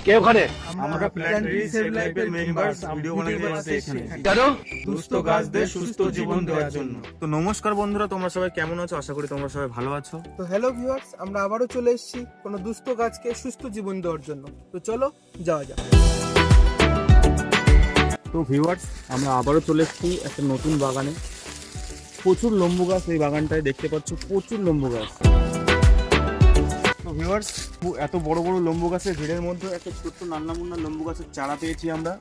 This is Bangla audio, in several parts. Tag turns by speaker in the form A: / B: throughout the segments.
A: কে ওখানে?
B: আমরা প্ল্যানেটারি সেভ লাইফের মেম্বার্স ভিডিও বানাতে এসেছি
A: কেন?
B: দুস্থ গাছদের সুস্থ জীবন দেওয়ার জন্য।
C: তো নমস্কার বন্ধুরা, তোমরা সবাই কেমন আছো? আশা করি তোমরা সবাই ভালো আছো।
D: তো হ্যালো ভিউয়ার্স, আমরা আবারও চলে এসেছি কোনো দুস্থ গাছকে সুস্থ জীবন দেওয়ার জন্য। তো চলো যাওয়া যাক।
C: তো ভিউয়ার্স, আমরা আবারও চলে এসেছি একটা নতুন বাগানে। প্রচুর লম্বু গাছ এই বাগানটায় দেখতে পাচ্ছ, প্রচুর লম্বু গাছ। তো ভিউয়ার্স, এত বড় বড় লম্বু গাছের ভিড়ের মধ্যে একটা ছোট্ট নান্নামুন্না লম্বু গাছের চারা পেয়েছি আমরা।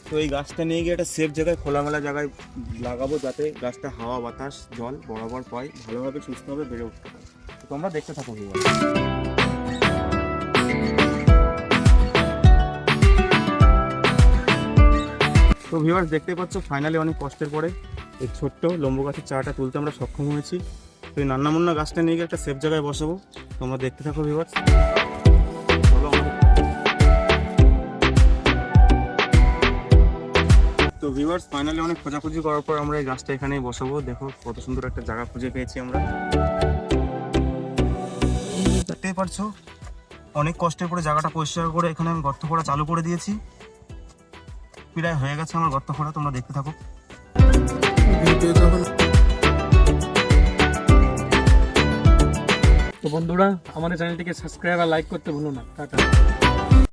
C: তো এই গাছটা নিয়ে গিয়ে একটা সেফ জায়গায়, খোলামেলা জায়গায় লাগাবো, যাতে গাছটা হাওয়া বাতাস জল বরাবর পায়, ভালোভাবে সুস্থভাবে বেড়ে উঠতে পারে। তো তোমরা দেখতে থাকো ভিউয়ার্স। তো ভিউয়ার্স, দেখতে পাচ্ছ ফাইনালি অনেক কষ্টের পরে এই ছোট্ট লম্বু গাছের চারাটা তুলতে আমরা সক্ষম হয়েছি। তো এই নান্নামুন্না গাছটা নিয়ে গিয়ে একটা সেফ জায়গায় বসাবো। তোমরা দেখতে থাকো ভিউয়ার্স। তো ভিউয়ার্স, ফাইনালি অনেক খোঁজাখুঁজি করার পর আমরা এই গাছটা এখানেই বসাবো। দেখো কত সুন্দর একটা জায়গা খুঁজে পেয়েছি আমরা। দেখতেই পারছো অনেক কষ্টের করে জায়গাটা পরিষ্কার করে এখানে আমি গর্ত করা চালু করে দিয়েছি। প্রায় হয়ে গেছে আমার গর্ত করা, তোমরা দেখতে থাকো।
E: তো বন্ধুরা, আমাদের চ্যানেলটিকে সাবস্ক্রাইব আর লাইক করতে ভুলো না। টাটা।